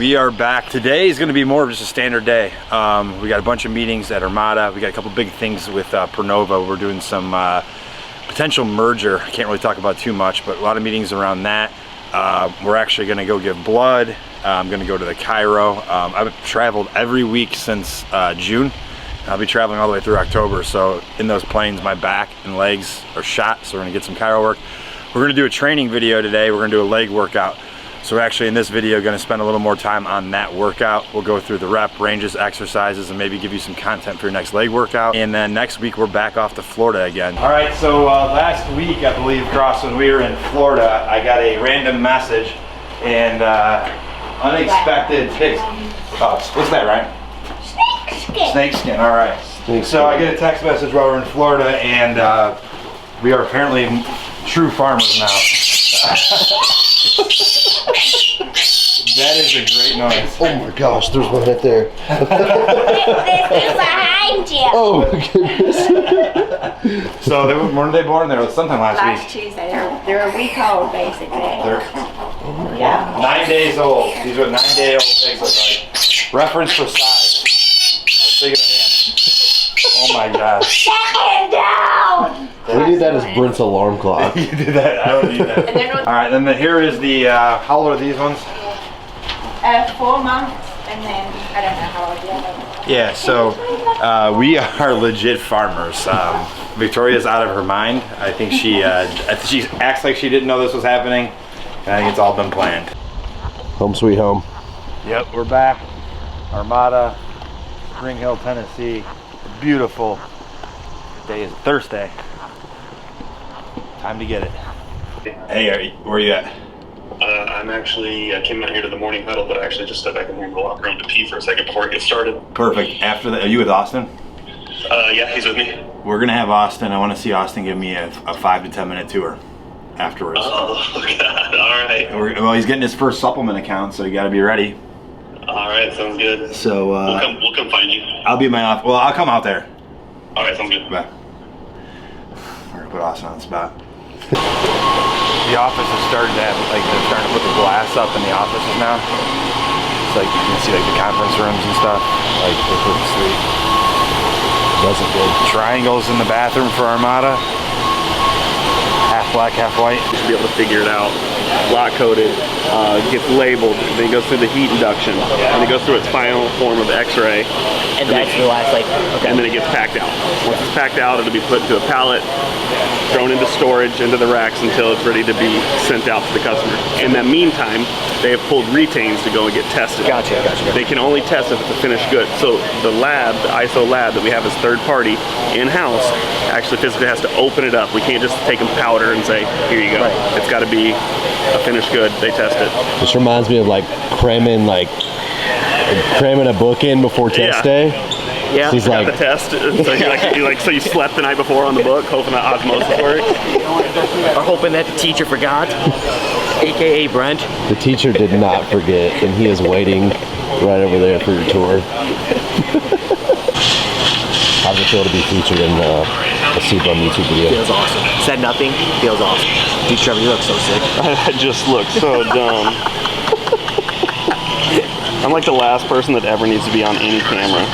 We are back. Today is going to be more of just a standard day. We got a bunch of meetings at ARMADA. We got a couple big things with Pernova. We're doing some potential merger. I can't really talk about too much, but a lot of meetings around that. We're actually going to go give blood. I'm going to go to the Cairo. I've traveled every week since June. I'll be traveling all the way through October. So in those planes, my back and legs are shot. So we're going to get some Cairo work. We're going to do a training video today. We're going to do a leg workout. So we're actually in this video going to spend a little more time on that workout. We'll go through the rep, ranges, exercises, and maybe give you some content for your next leg workout. And then next week we're back off to Florida again. All right, so last week, I believe, Cross, when we were in Florida, I got a random message and unexpected pics. Oh, what's that, Ryan? Snake skin. Snake skin, all right. So I get a text message while we're in Florida, and we are apparently true farmers now. That is a great noise. Oh my gosh, there's one right there. There's behind you. Oh my goodness. So when were they born? They were sometime last week. Last Tuesday. They're a week old, basically. Yeah. 9 days old. These are what 9-day-old pigs look like. Reference for size. How big of a hand. Oh my gosh. Shut him down! We need that as Brent's alarm clock. You did that. I don't need that. All right, then here is the, how old are these ones? 4 months, and then I don't know how old the other one. Yeah, so we are legit farmers. Victoria's out of her mind. I think she acts like she didn't know this was happening, and I think it's all been planned. Home sweet home. Yep, we're back. ARMADA, Spring Hill, Tennessee. Beautiful. Today is Thursday. Time to get it. Hey, where are you at? I came out here to the morning huddle, but I actually just stepped back in here and go walk around to pee for a second before I get started. Perfect. After that, are you with Austin? Yeah, he's with me. We're gonna have Austin. I want to see Austin give me a 5 to 10 minute tour afterwards. Oh God! All right. Well, he's getting his first supplement account, so you got to be ready. All right, sounds good. So we'll come find you. I'll be in my office. Well, I'll come out there. All right, sounds good. Bye. We're gonna put Austin on the spot. The office has started to have, like, they're starting to put the glass up in the offices now. It's like, you can see, like, the conference rooms and stuff. Like, they're pretty sweet. Doesn't good. Triangles in the bathroom for ARMADA. Half black, half white. You should be able to figure it out. Lock coded, gets labeled, then it goes through the heat induction, and it goes through its final form of X-ray. And that's the last, like, okay. And then it gets packed out. Once it's packed out, it'll be put into a pallet, thrown into storage, into the racks until it's ready to be sent out to the customer. In that meantime, they have pulled retains to go and get tested. Gotcha. They can only test if it's a finished good. So the lab, the ISO lab that we have as third party in-house, actually physically has to open it up. We can't just take them powder and say, here you go. Right. It's got to be a finished good. They test it. This reminds me of like cramming a book in before test day. Yeah. So he's Got like, the test. So you slept the night before on the book, hoping that osmosis works. Or hoping that the teacher forgot, aka Brent. the teacher did not forget, and he is waiting right over there for your tour. How's it feel to be featured in a Super on YouTube video? Feels awesome. Said nothing. Feels awesome. Dude, Trevor, you look so sick. I just look so dumb. I'm like the last person that ever needs to be on any camera.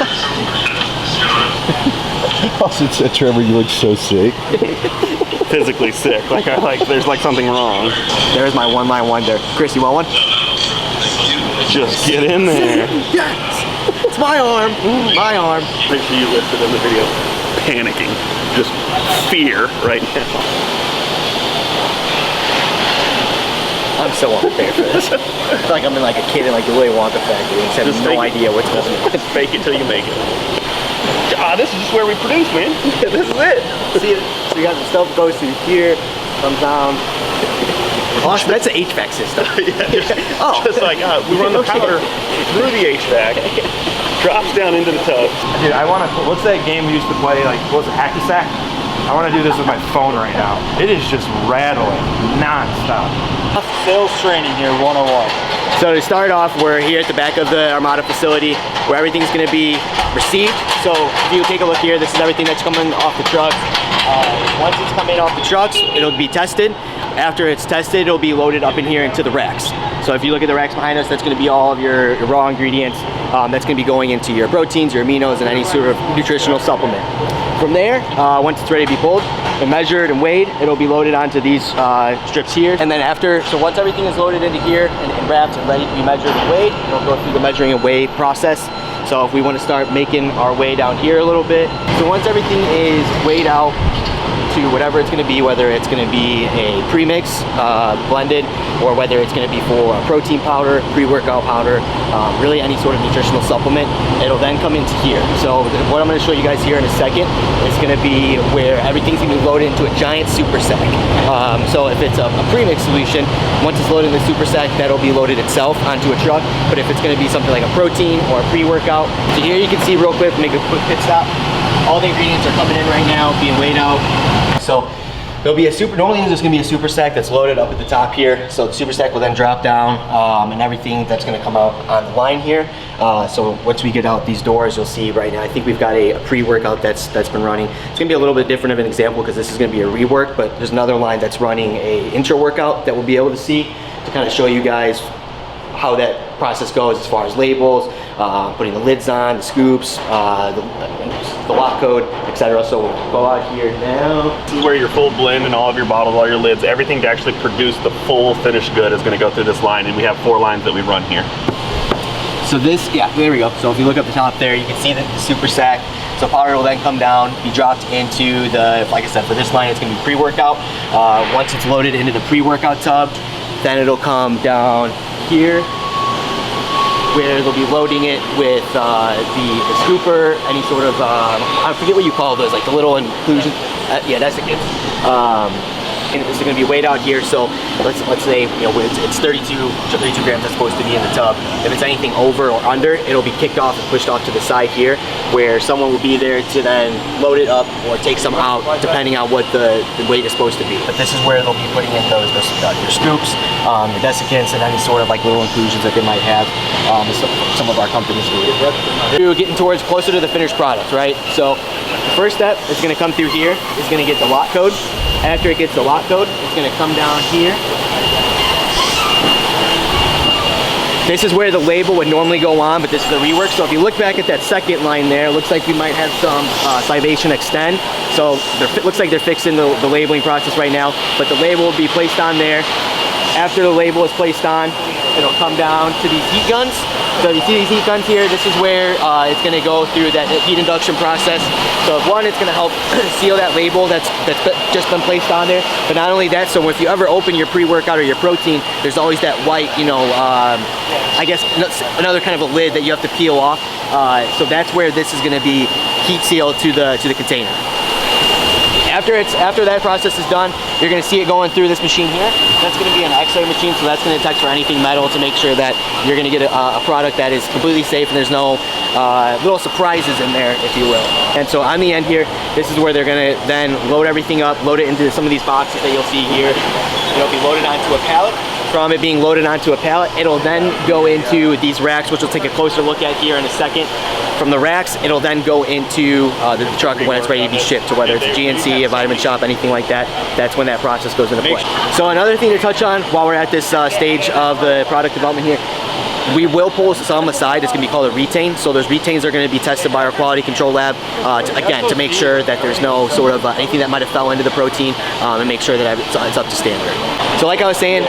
Also said, Trevor, you look so sick. Physically sick. There's like something wrong. There's my one-line wonder. Chris, you want one? Just get in there. Yes! It's my arm. My arm. Make sure you listed in the video. Panicking. Just fear right now. I'm so unprepared for this. I feel like I'm in like a kid in like the Willy Wonka factory and have no idea what's going on. Just fake it till you make it. This is just where we produce, man. This is it. See, so you got the stuff goes through here, comes down. Oh, that's an HVAC system. Just like we run the powder through the HVAC, drops down into the tub. Dude, I want to, what's that game we used to play, like, what was it, Hacky Sack? I want to do this with my phone right now. It is just rattling non-stop. Sales training here, 101. So to start off, we're here at the back of the ARMADA facility where everything's going to be received. So if you take a look here, this is everything that's coming off the truck. Once it's coming off the trucks, it'll be tested. After it's tested, it'll be loaded up in here into the racks. So if you look at the racks behind us, that's going to be all of your raw ingredients. That's going to be going into your proteins, your aminos, and any sort of nutritional supplement. From there, once it's ready to be pulled and measured and weighed, it'll be loaded onto these strips here. And then after, so once everything is loaded into here and wrapped and ready to be measured and weighed, it'll go through the measuring and weigh process. So if we want to start making our way down here a little bit. So once everything is weighed out to whatever it's going to be, whether it's going to be a premix blended, or whether it's going to be for a protein powder, pre-workout powder, really any sort of nutritional supplement, it'll then come into here. So what I'm going to show you guys here in a second is going to be where everything's going to be loaded into a giant super sack. So if it's a premix solution, once it's loaded in the super sack, that'll be loaded itself onto a truck. But if it's going to be something like a protein or a pre-workout, so here you can see real quick, make a quick pit stop. All the ingredients are coming in right now, being weighed out. So there'll be a normally there's gonna be a super sack that's loaded up at the top here. So the super sack will then drop down and everything that's gonna come out on the line here. So once we get out these doors, you'll see right now, I think we've got a pre-workout that's been running. It's gonna be a little bit different of an example because this is gonna be a rework, but there's another line that's running a intro workout that we'll be able to see to kind of show you guys how that process goes as far as labels, putting the lids on, the scoops, the lock code, etc. So we'll go out here now. This is where your full blend and all of your bottles, all your lids, everything to actually produce the full finished good is going to go through this line, and we have 4 lines that we run here. So this, yeah, there we go. So if you look up the top there, you can see the super sack. So powder will then come down, be dropped into the, like I said, for this line, it's going to be pre-workout. Once it's loaded into the pre-workout tub, then it'll come down here, where they'll be loading it with the scooper, any sort of, I forget what you call those, like the little inclusion, yeah, that's the kids. And it's going to be weighed out here, so let's say, you know, it's 32 grams that's supposed to be in the tub. If it's anything over or under, it'll be kicked off and pushed off to the side here, where someone will be there to then load it up or take some out, depending on what the weight is supposed to be. But this is where they'll be putting in your scoops, your desiccants, and any sort of like little inclusions that they might have. Some of our companies do. We're getting towards closer to the finished product, right? So the first step is going to come through here. It's going to get the lot code. After it gets the lot code, it's going to come down here. This is where the label would normally go on, but this is the rework. So if you look back at that second line there, it looks like we might have some Cybation Extend. So it looks like they're fixing the labeling process right now, but the label will be placed on there. After the label is placed on, it'll come down to these heat guns. So you see these heat guns here, this is where it's going to go through that heat induction process. So one, it's going to help seal that label that's just been placed on there. But not only that, so if you ever open your pre-workout or your protein, there's always that white, you know, I guess another kind of a lid that you have to peel off. So that's where this is going to be heat sealed to the container. After that process is done, you're going to see it going through this machine here. That's going to be an X-ray machine, so that's going to detect for anything metal to make sure that you're going to get a product that is completely safe and there's no little surprises in there, if you will. And so on the end here, this is where they're going to then load everything up, load it into some of these boxes that you'll see here. It'll be loaded onto a pallet. From it being loaded onto a pallet, it'll then go into these racks, which we'll take a closer look at here in a second. From the racks, it'll then go into the truck when it's ready to be shipped. So whether it's a GNC, a Vitamin Shop, anything like that, that's when that process goes into play. So another thing to touch on while we're at this stage of the product development here, we will pull some aside. It's going to be called a retain. So those retains are going to be tested by our quality control lab, again, to make sure that there's no sort of anything that might have fell into the protein, and make sure that it's up to standard. So like I was saying,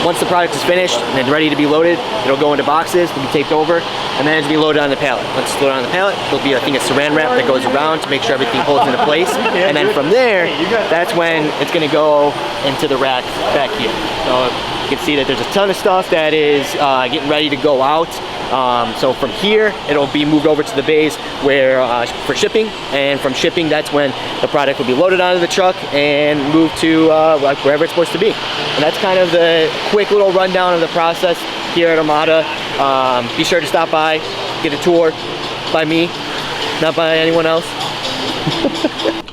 once the product is finished and ready to be loaded, it'll go into boxes, it'll be taped over, and then it'll be loaded on the pallet. Once it's loaded on the pallet, there'll be, I think, a saran wrap that goes around to make sure everything holds into place. And then from there, that's when it's going to go into the rack back here. So you can see that there's a ton of stuff that is getting ready to go out. So from here, it'll be moved over to the bays where for shipping, and from shipping, that's when the product will be loaded onto the truck and moved to wherever it's supposed to be. And that's kind of the quick little rundown of the process here at ARMADA. Be sure to stop by, get a tour by me, not by anyone else.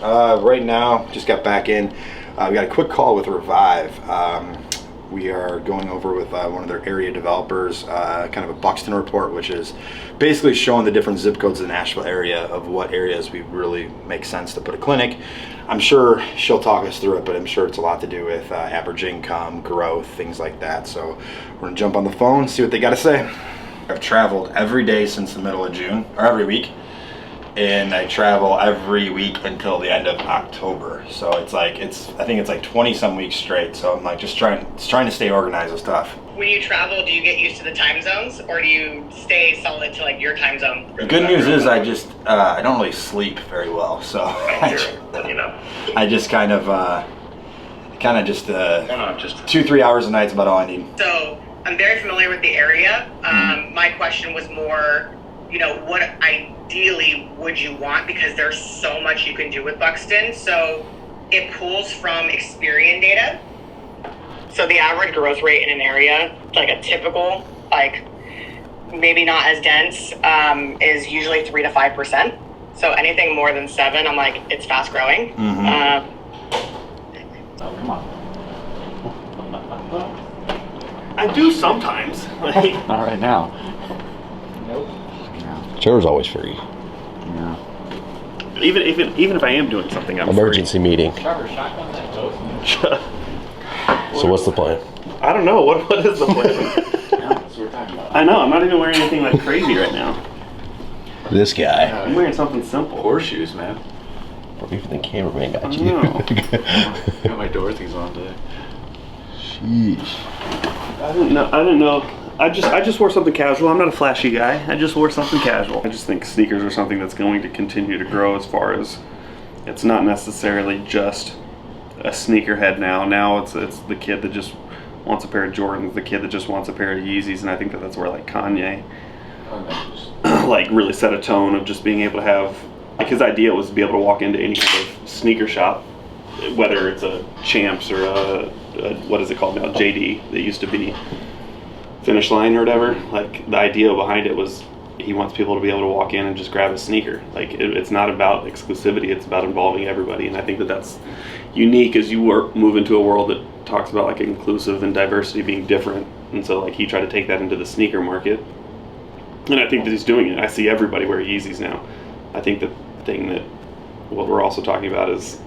Right now, just got back in. We got a quick call with Revive. We are going over with one of their area developers, kind of a Buxton report, which is basically showing the different zip codes in the Nashville area of what areas we really make sense to put a clinic. I'm sure she'll talk us through it, but I'm sure it's a lot to do with average income, growth, things like that. So we're gonna jump on the phone, see what they got to say. I've traveled every day since the middle of June, or every week. And I travel every week until the end of October. So it's like, I think it's like 20 some weeks straight. So I'm like just trying to stay organized with stuff. When you travel, do you get used to the time zones, or do you stay solid to like your time zone? The good news is I don't really sleep very well. So I just kind of 2-3 hours a night is about all I need. So I'm very familiar with the area. My question was more, what ideally would you want? Because there's so much you can do with Buxton. So it pulls from Experian data. So the average growth rate in an area, like a typical, like maybe not as dense, is usually 3 to 5%. So anything more than 7, I'm like, it's fast growing. Oh, come on. I do sometimes. Like, Not right now. Chair's always free. Yeah. even if I am doing something, I'm Emergency meeting. Trevor, shotgun that toast. So what's the plan? I don't know. What is the plan? Yeah, that's what we're talking about. I know. I'm not even wearing anything like crazy right now. This guy. I'm wearing something simple. Horseshoes, man. Or even the cameraman got you. Got my Dorothy's on today. Sheesh. I didn't know. I just wore something casual. I'm not a flashy guy. I just wore something casual. I just think sneakers are something that's going to continue to grow, as far as it's not necessarily just a sneakerhead now. Now it's the kid that just wants a pair of Jordans, the kid that just wants a pair of Yeezys, and I think that's where like Kanye like really set a tone of just being able to have, like, his idea was to be able to walk into any kind of sneaker shop, whether it's a Champs or a what is it called now, JD, that used to be Finish Line or whatever. Like, the idea behind it was he wants people to be able to walk in and just grab a sneaker. Like, it's not about exclusivity, it's about involving everybody, and I think that's unique as you move into a world that talks about like inclusive and diversity being different. And so like he tried to take that into the sneaker market, and I think that he's doing it. I see everybody wear Yeezys now. I think the thing that what we're also talking about is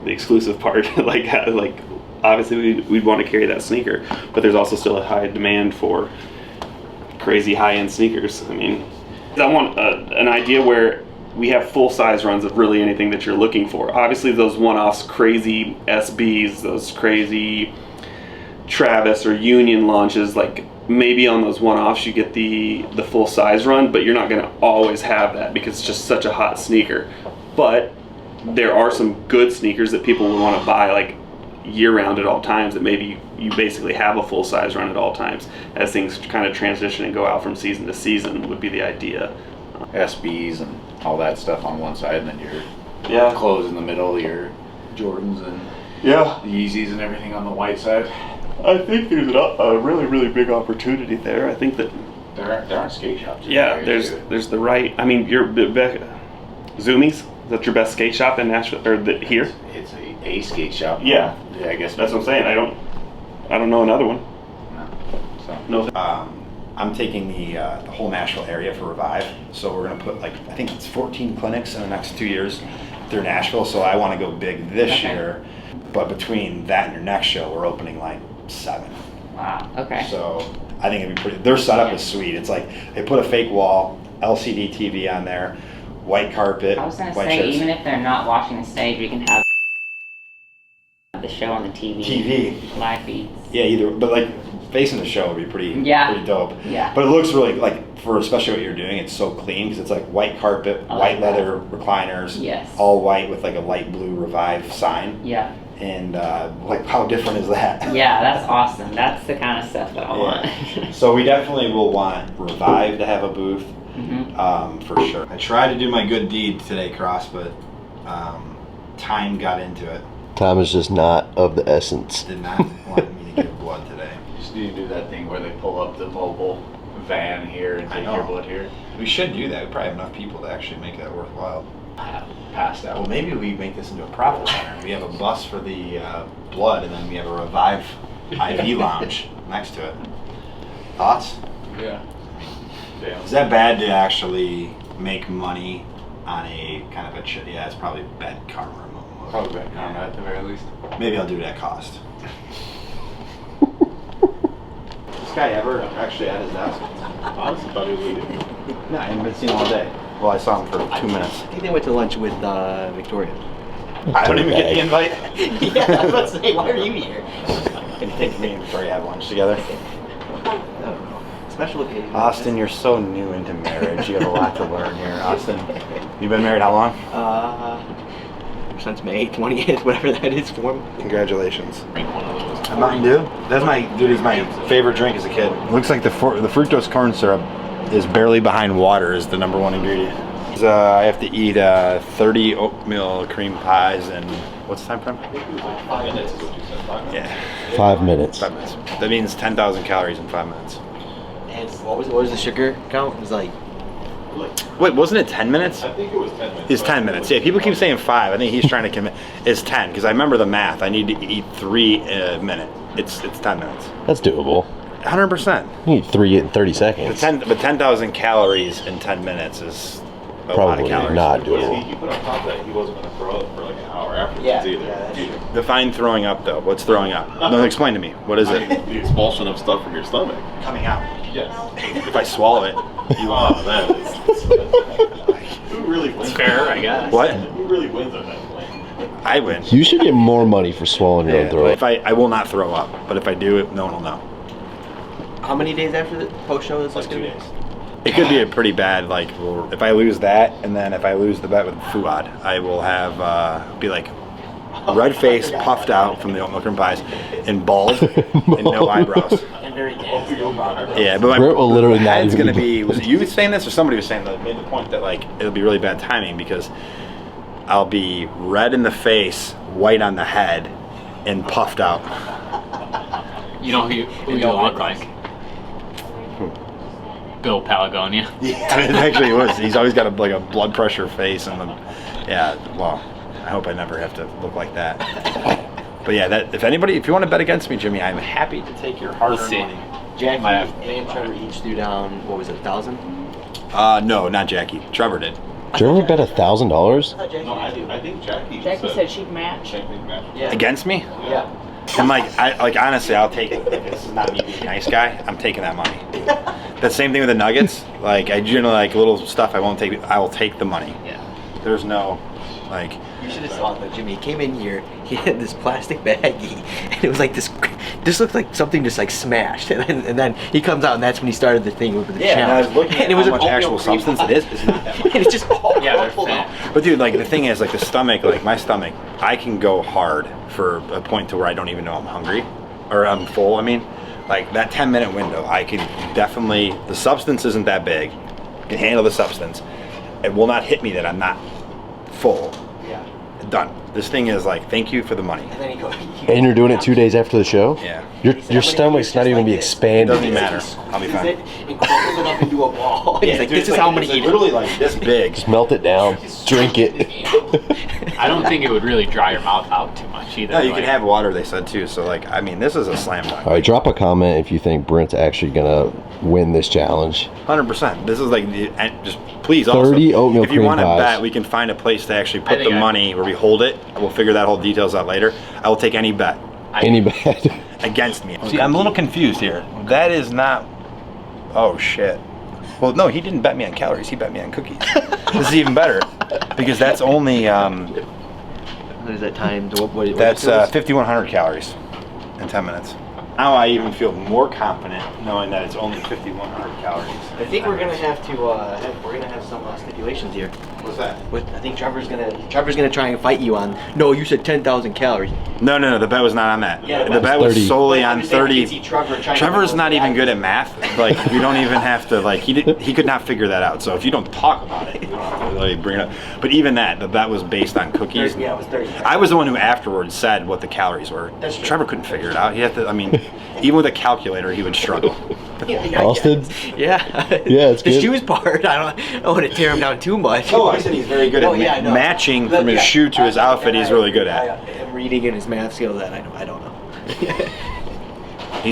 the exclusive part. like obviously we'd want to carry that sneaker, but there's also still a high demand for crazy high-end sneakers. I mean, I want an idea where we have full-size runs of really anything that you're looking for. Obviously those one-offs, crazy SBs, those crazy Travis or Union launches, like maybe on those one-offs you get the full-size run, but you're not going to always have that because it's just such a hot sneaker. But there are some good sneakers that people will want to buy like year-round at all times, that maybe you basically have a full-size run at all times. As things kind of transition and go out from season to season would be the idea. SBs and all that stuff on one side, and then your clothes in the middle, your Jordans and the Yeezys and everything on the white side. I think there's a really, really big opportunity there. I think that there aren't skate shops. There's the right. I mean, your Zoomies. Is that your best skate shop in Nashville or here? It's a skate shop. Yeah, I guess that's what I'm saying. I don't know another one. No. I'm taking the whole Nashville area for Revive. So we're gonna put I think it's 14 clinics in the next 2 years through Nashville. So I want to go big this year, but between that and your next show, we're opening like 7. Wow. Okay. So I think it'd be pretty. Their setup is sweet. It's like they put a fake wall, LCD TV on there, white carpet. I was gonna white say, chairs. even if they're not watching the stage, we can have the show on the TV. Live feeds. Yeah, either, but like facing the show would be pretty dope. Yeah. But it looks really, like, for especially what you're doing, it's so clean because it's like white carpet, white leather recliners, all white with like a light blue Revive sign. Yeah. And like, how different is that? Yeah, that's awesome. That's the kind of stuff that I want. So we definitely will want Revive to have a booth, for sure. I tried to do my good deed today, Cross, but time got into it. Time is just not of the essence. Did not want me to give blood today. You just need to do that thing where they pull up the mobile van here and take your blood here. We should do that. We probably have enough people to actually make that worthwhile. Passed out. Well, maybe we make this into a profit center. We have a bus for the blood, and then we have a Revive IV lounge next to it. Thoughts? Yeah. Damn. Is that bad to actually make money on a kind of a yeah, it's probably bad karma. Probably bad karma at the very least. Maybe I'll do it at cost. This guy ever actually at his desk? Honestly, thought he was leaving. No, I haven't been seen all day. Well, I saw him for 2 minutes. I think they went to lunch with Victoria. I don't even get the invite. Yeah, I was about to say, why are you here? Didn't think me and Victoria had lunch together. I don't know. Special occasion. Austin, you're so new into marriage. You have a lot to learn here. Austin, you've been married how long? Since May 20th, whatever that is for me. Congratulations. A Mountain Dew? That's is my favorite drink as a kid. Looks like the fructose corn syrup is barely behind water is the #1 ingredient. I have to eat 30 oatmeal cream pies and what's the time frame? 5 minutes is what you said. 5 minutes? Yeah. 5 minutes. 5 minutes. That means 10,000 calories in 5 minutes. And what was the sugar count? It was like... Wait, wasn't it 10 minutes? I think it was 10 minutes. It's 10 minutes. Yeah, people keep saying 5. I think he's trying to commit. It's 10 because I remember the math. I need to eat 3 a minute. It's 10 minutes. That's doable. 100%. You need 3 in 30 seconds. But 10,000 calories in 10 minutes is a lot of Probably calories. not Because doable. he put on top of that, he wasn't going to throw up for like an hour afterwards either. that's true. Define throwing up though. What's throwing up? No, explain to me. What is it? The expulsion of stuff from your stomach. Coming out. Yes. If I swallow it, you Oh, that is. Who really wins? Fair, I guess. what? Who really wins at that point? I win. You should get more money for swallowing your own Yeah, throat. if I will not throw up, but if I do, no one will know. How many days after the post-show is this Like 2 going to be? days. It could be a pretty bad, like, if I lose that, and then if I lose the bet with Fuad, I will have, be like, red face, puffed out from the oatmeal cream pies, and bald, and no eyebrows. And very Yeah, but my Brent will literally not head's even gonna be- be, was it you saying this, or somebody was saying that made the point that, like, it'll be really bad timing, because I'll be red in the face, white on the head, and puffed out. You know who you look like? Bill Palagonia. Yeah, it actually was. He's always got a blood pressure face, and yeah. Well, I hope I never have to look like that. But yeah, if you want to bet against me, Jimmy, I'm happy to take your hard-earned money. Jackie and Trevor each threw down, what was it, 1,000? No, not Jackie. Trevor did. Did you ever bet $1,000? No, I think Jackie said she'd match. Yeah. Against me? Yeah. And honestly, I'll take it. This is not me being a nice guy. I'm taking that money. The same thing with the Nuggets. Like, I generally little stuff. I won't take. I will take the money. Yeah. There's no, You should have saw it, though, Jimmy. He came in here. He had this plastic baggie, and it was like this. This looked like something just like smashed, and then he comes out, and that's when he started the thing with the challenge. And I was looking at it was how an much oatmeal actual cream substance pie. it is. It's not that much. And it's just all they're pulled fat. out. But dude, the thing is, the stomach, my stomach, I can go hard for a point to where I don't even know I'm hungry, or I'm full. I mean, that 10-minute window, I can definitely. The substance isn't that big. I can handle the substance. It will not hit me that I'm not full. Yeah. Done. This thing is thank you for the money. And then he goes. And you're doing it 2 days after the show? Yeah. Your stomach's not even gonna be It expanded. doesn't matter. I'll be fine. And crumbles it up into a ball. He's like, dude, this is how I'm gonna it's eat literally it. this big. Just melt it down. Drink it. I don't think it would really dry your mouth out too much either. No, you can have water, they said too. So this is a slam dunk. All right, drop a comment if you think Brent's actually gonna win this challenge. 100%. This is just please also. 30 oatmeal if you cream want to pies. bet, we can find a place to actually put the think money where we hold it. We'll figure that whole details out later. I will take any bet Any bet? against me. See, I'm a little confused here. That is not. Oh shit. Well, no, he didn't bet me on calories. He bet me on cookies. This is even better because that's only. What is that timed? That's 5,100 calories in 10 minutes. Now I even feel more confident knowing that it's only 5,100 calories. I think we're gonna have to some stipulations here. What's that? I think Trevor's gonna try and fight you on. No, you said 10,000 calories. No. The bet was not on that. Yeah, the bet was 30. solely But on I'm just saying, 30. I can see Trevor trying to Trevor's go not with even that. good at math. We don't even have to he could not figure that out. So if you don't talk about it, you don't have to really bring it up. But even the bet was based on cookies. Yeah, it was 30. I was the one who afterwards said what the calories were. That's true. Trevor couldn't figure it out. He had to. Even with a calculator, he would struggle. Austin? Yeah. Yeah, it's the good. shoes part. I don't want to tear him down too much. Oh, I said he's very good at matching from his shoe to his outfit. He's really good at. And reading and his math skills. That I don't know.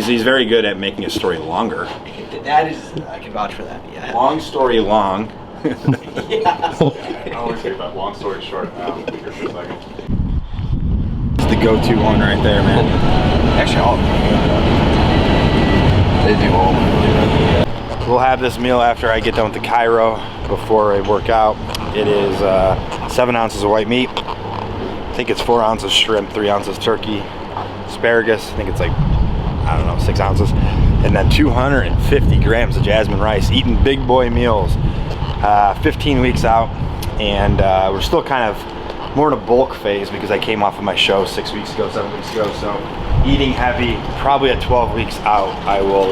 He's very good at making a story longer. That is, I can vouch for that. Yeah. Long story long. I always say about long story short. Here for a second. It's the go-to one right there, man. Actually, all of them. They do all of them really well. We'll have this meal after I get done with the Cairo before I work out. It is 7 ounces of white meat. I think it's 4 ounces shrimp, 3 ounces turkey, asparagus. I think it's like, I don't know, 6 ounces. And then 250 grams of jasmine rice. Eating big boy meals. 15 weeks out. And we're still kind of more in a bulk phase because I came off of my show 6 weeks ago, 7 weeks ago. So eating heavy, probably at 12 weeks out, I will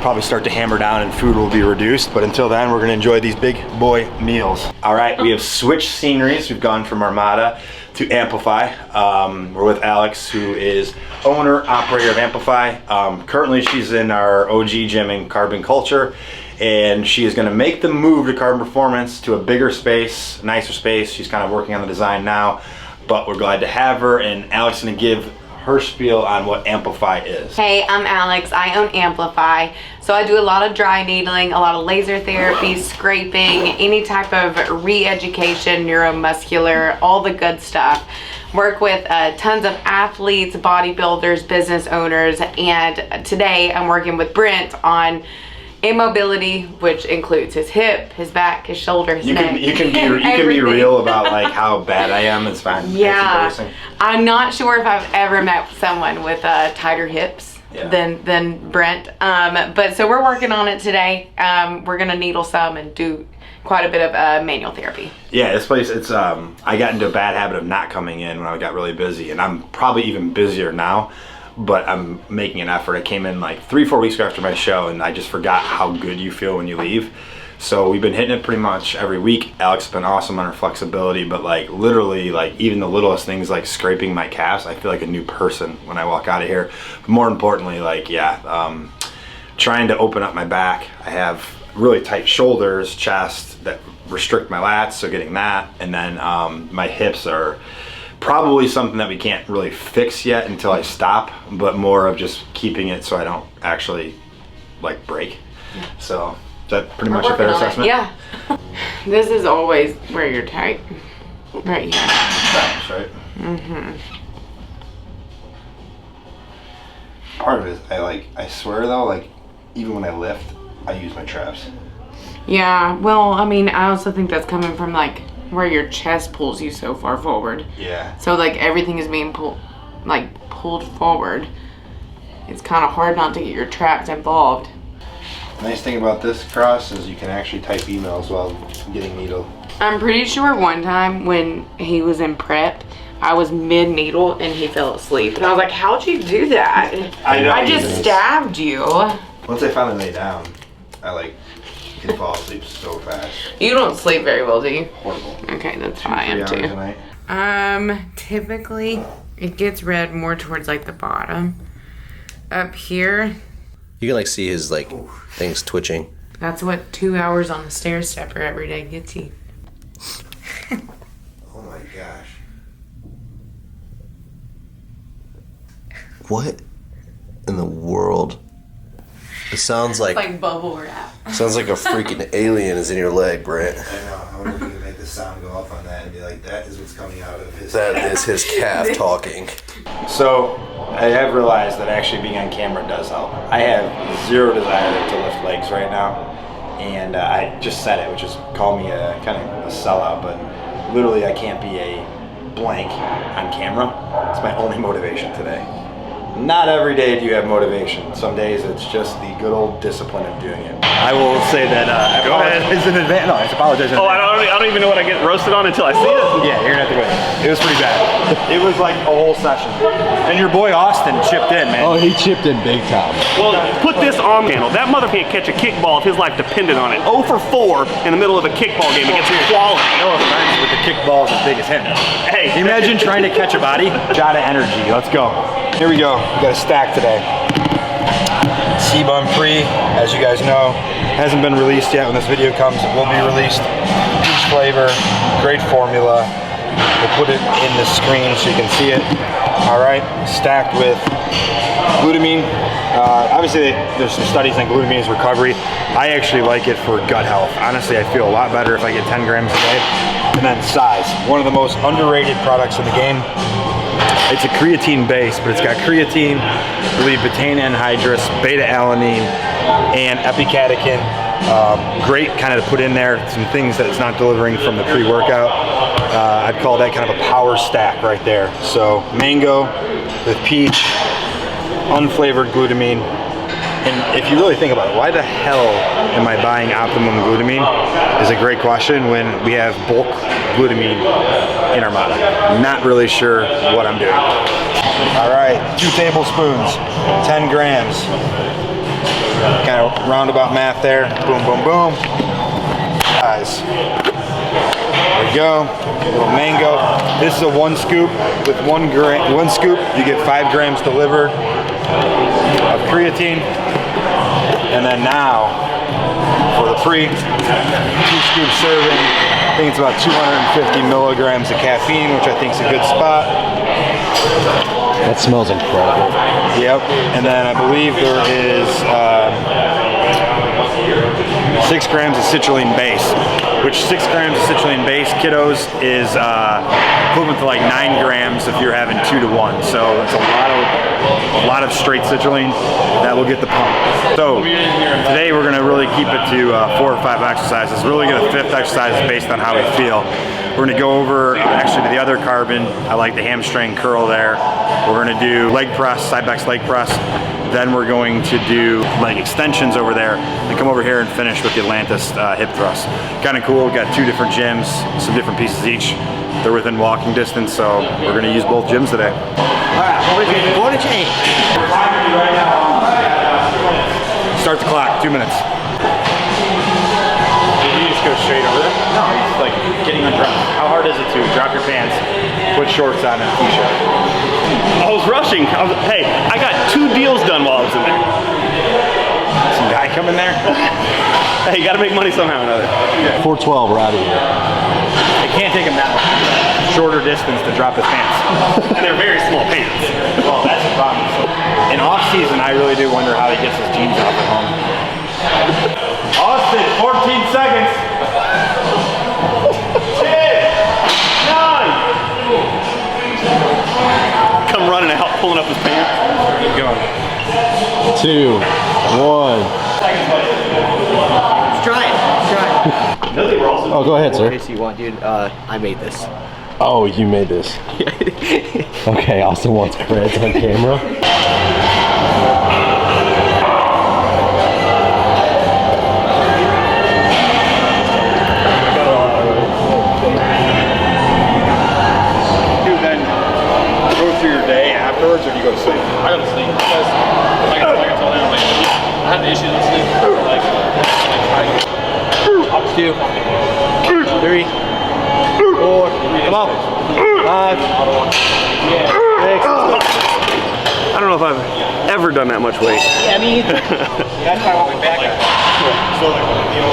probably start to hammer down and food will be reduced. But until then, we're gonna enjoy these big boy meals. All right, we have switched sceneries. We've gone from ARMADA to AMPLIFY. We're with Alex, who is owner, operator of AMPLIFY. Currently, she's in our OG gym in Carbon Culture, and she is gonna make the move to Carbon Performance to a bigger space, nicer space. She's kind of working on the design now, but we're glad to have her, and Alex is gonna give her spiel on what AMPLIFY is. Hey, I'm Alex. I own AMPLIFY. So I do a lot of dry needling, a lot of laser therapy, scraping, any type of re-education, neuromuscular, all the good stuff. Work with tons of athletes, bodybuilders, business owners, and today I'm working with Brent on immobility, which includes his hip, his back, his shoulder, his neck. You can be real about like how bad I am. It's fine. Yeah, I'm not sure if I've ever met someone with tighter hips than Brent. But so we're working on it today. We're gonna needle some and do quite a bit of manual therapy. Yeah, this place, it's I got into a bad habit of not coming in when I got really busy, and I'm probably even busier now. But I'm making an effort. I came in like 3-4 weeks after my show, and I just forgot how good you feel when you leave. So we've been hitting it pretty much every week. Alex has been awesome on her flexibility, but like literally, like even the littlest things like scraping my calves, I feel like a new person when I walk out of here. But more importantly, like trying to open up my back. I have really tight shoulders, chest that restrict my lats, so getting that, and then my hips are probably something that we can't really fix yet until I stop, but more of just keeping it so I don't actually like break. So is that pretty much a fair assessment? Yeah. This is always where you're tight. Right here. That's right. Mm-hmm. Part of it is I swear though, like even when I lift, I use my traps. Yeah, well, I mean, I also think that's coming from like where your chest pulls you so far forward. Yeah. So like everything is being pulled forward. It's kind of hard not to get your traps involved. Nice thing about this cross is you can actually type emails while getting needled. I'm pretty sure one time when he was in prep, I was mid-needle and he fell asleep. And I was like, how'd you do that? I just stabbed you. Once I finally lay down, I can fall asleep so fast. You don't sleep very well, do you? Horrible. Okay, that's how I am too. Typically it gets red more towards like the bottom. Up here, you can like see his like things twitching. That's what 2 hours on the stair stepper every day gets you. Oh my gosh. What in the world? It sounds like bubble wrap. Sounds like a freaking alien is in your leg, Brent. I know. I wonder if you can make the sound go off on that and be like, that is what's coming out of his. That is his calf talking. So I have realized that actually being on camera does help. I have zero desire to lift legs right now, and I just said it, which is call me a kind of a sellout, but literally I can't be a blank on camera. It's my only motivation today. Not every day do you have motivation. Some days it's just the good old discipline of doing it. I will say that I apologize in advance. No, I apologize in advance. I don't even know what I get roasted on until I see it. Yeah, you're gonna have to go ahead. It was pretty bad. It was like a whole session. And your boy Austin chipped in, man. Oh, he chipped in big time. Well, put this on channel. That mother can't catch a kickball if his life depended on it. 0 for 4 in the middle of a kickball game against quality. No offense with the kickballs as big as him. Hey, imagine trying to catch a body. Jot of energy. Let's go. Here we go. We got a stack today. C-Bun Free, as you guys know, hasn't been released yet. When this video comes, it will be released. Peach flavor, great formula. We'll put it in the screen so you can see it. All right, stacked with Glutamine, obviously there's some studies on glutamine as recovery. I actually like it for gut health. Honestly, I feel a lot better if I get 10 grams a day. And then size, one of the most underrated products in the game. It's a creatine base, but it's got creatine, I believe betaine anhydrous, beta-alanine, and epicatechin. Great kind of to put in there, some things that it's not delivering from the pre-workout. I'd call that kind of a power stack right there. So mango with peach, unflavored glutamine. And if you really think about it, why the hell am I buying Optimum glutamine is a great question when we have bulk glutamine in ARMADA. Not really sure what I'm doing. All right, 2 tablespoons, 10 grams. Kind of roundabout math there. Boom, boom, boom. Guys, there we go. A little mango. This is a 1 scoop. With 1 scoop, you get 5 grams delivered of creatine. And then now, for the 2 scoop serving, I think it's about 250 milligrams of caffeine, which I think is a good spot. That smells incredible. Yep. And then I believe there is 6 grams of citrulline base, which 6 grams of citrulline base, kiddos, is equivalent to like 9 grams if you're having 2 to 1. So it's a lot of straight citrulline that will get the pump. So today we're gonna really keep it to 4 or 5 exercises. Really get a 5th exercise based on how we feel. We're gonna go over actually to the other carbon. I like the hamstring curl there. We're gonna do leg press, side back leg press. Then we're going to do leg extensions over there and come over here and finish with the Atlantis hip thrust. Kind of cool, we've got 2 different gyms, some different pieces each. They're within walking distance, so we're gonna use both gyms today. All right, going to change. Start the clock, 2 minutes. You just go straight over there? No, it's like getting undressed. How hard is it to drop your pants, put shorts on and a t-shirt? I was rushing. Hey, I got 2 deals done while I was in there. Some guy coming there? Hey, you gotta make money somehow or another. 412, we're out of here. It can't take him that shorter distance to drop his pants. They're very small pants. Well, that's the problem. In off season, I really do wonder how he gets his jeans off at home. Austin, 14 seconds. 10, 9. Come running out, pulling up his pants. Keep going. 2, 1. Let's try it. Oh, go ahead, sir. In case you want, dude, I made this. Oh, you made this. Okay, Austin wants creds on camera. Afterwards, or do you go to sleep? I go to sleep because like I told them, like I have issues with sleep. Like 2, 3, 4, come on, 5, 6. I don't know if I've ever done that much weight. Yeah, me either. That's why I went back.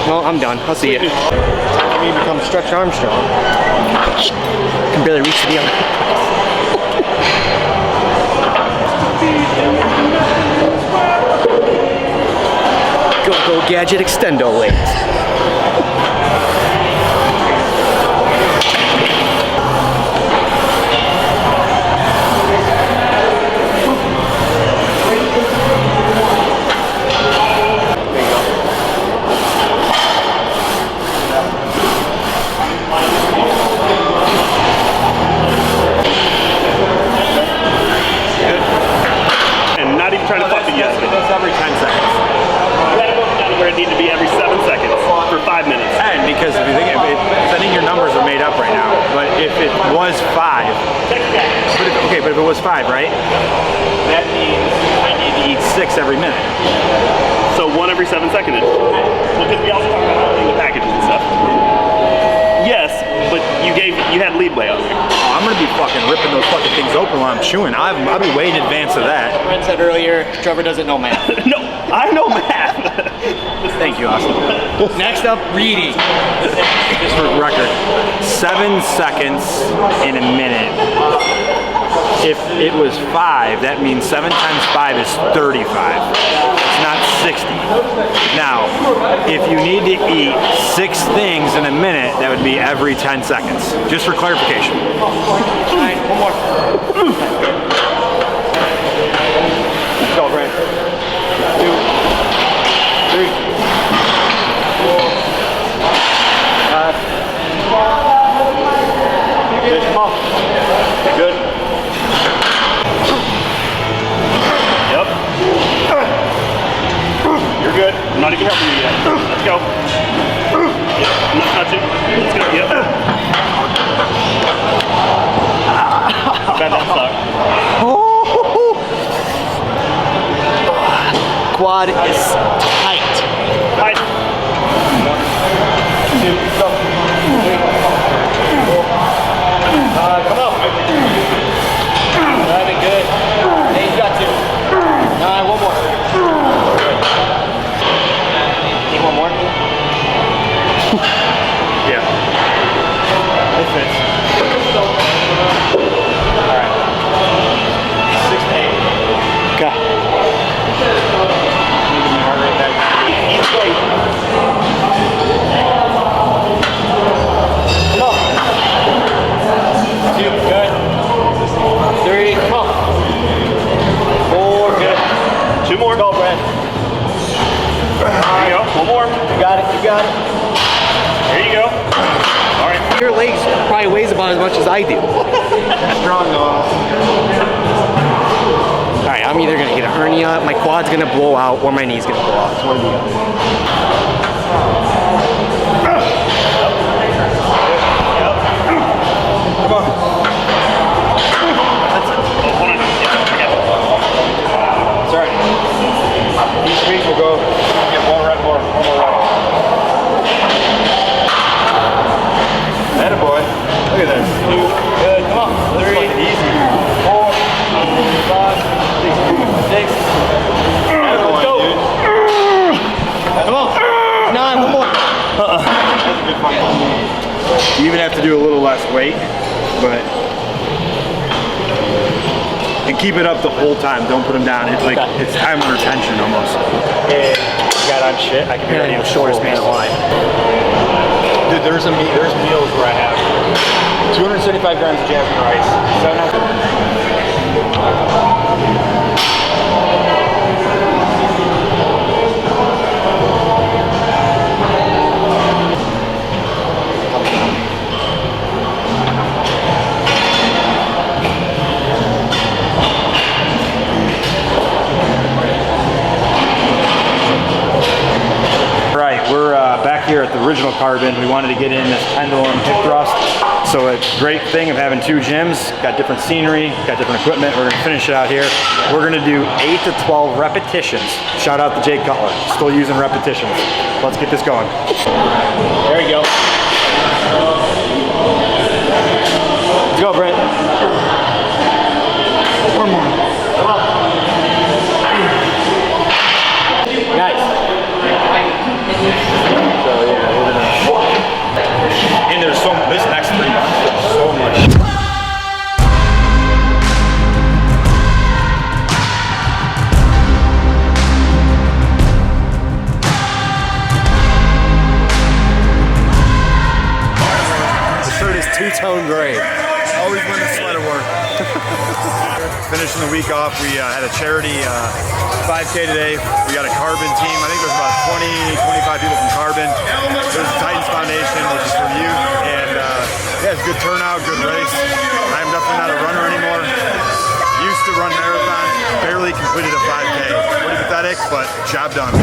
Well, I'm done. I'll see you. It's time for me to become Stretch Armstrong. I can barely reach the other. Go Gadget Extendo weights. And not even trying to fuck it yet. That's every 10 seconds. Where it need to be every 7 seconds for 5 minutes. And because if you think of it, I think your numbers are made up right now. But if it was 5, but if it was 5, right? That means I need to eat 6 every minute. So 1 every 7 seconds. Well, because we also talked about the packages and stuff. Yes, but you had leadway on there. Oh, I'm gonna be fucking ripping those fucking things open while I'm chewing. I'll be way in advance of that. Brent said earlier, Trevor doesn't know math. No, I know math. Thank you, Austin. Next up, reading. Just for the record, 7 seconds in a minute. If it was 5, that means 7 times 5 is 35. It's not 60. Now, if you need to eat 6 things in a minute, that would be every 10 seconds. Just for clarification. All right, one more. Let's go, Brent. 2, 3, 4, 5. Good, come on. Good. Yep. You're good. I'm not even helping you yet. Let's go. Yep. I'm not touching. Let's go. Yep. Bet that sucked. Quad is tight. Tight. 1, 2, go. 3, 4. Come on. 11, good. Hey, you got 2. 9, one more. Need one more? Yeah. It fits. Alright. 6 to 8. Okay. Each way. Come on. 2, good. 3, come on. 4, good. 2 more. Go, Brent. There you go. 1 more. You got it. You got it. There you go. All right. Your legs probably weighs about as much as I do. Strong though. All right. I'm either gonna get a hernia, my quad's gonna blow out, or my knee's gonna blow out. It's one of the other. Come on. It's all right. Each week we'll go get 1 rep more. 1 more rep. Attaboy. Look at this. 2. Good. Come on. 3. Easy. 4. 5. 6. Let's go. Come on. 9. 1 more. You even have to do a little less weight, but and keep it up the whole time. Don't put them down. It's like it's time under tension almost. Yeah. Got on shit. I can be the shortest man alive. Dude, there's meals where I have 275 grams of jasmine rice, 700. Here at the original Carbon, we wanted to get in this pendulum hip thrust. So a great thing of having 2 gyms, got different scenery, got different equipment. We're gonna finish it out here. We're gonna do 8 to 12 repetitions. Shout out to Jake Cutler, still using repetitions. Let's get this going. There you go. Let's go, Brent. 1 more. Come on. Nice. And there's this next 3 months, there's so much. The shirt is 2-tone gray. Always when the sweater work. Finishing the week off, we had a charity 5K today. We got a Carbon team. I think there's about 20, 25 people from Carbon. There's the Titans Foundation, which is for youth. And yeah, it's good turnout, good race. I'm definitely not a runner anymore. Used to run marathons, barely completed a 5K. Pretty pathetic, but job done.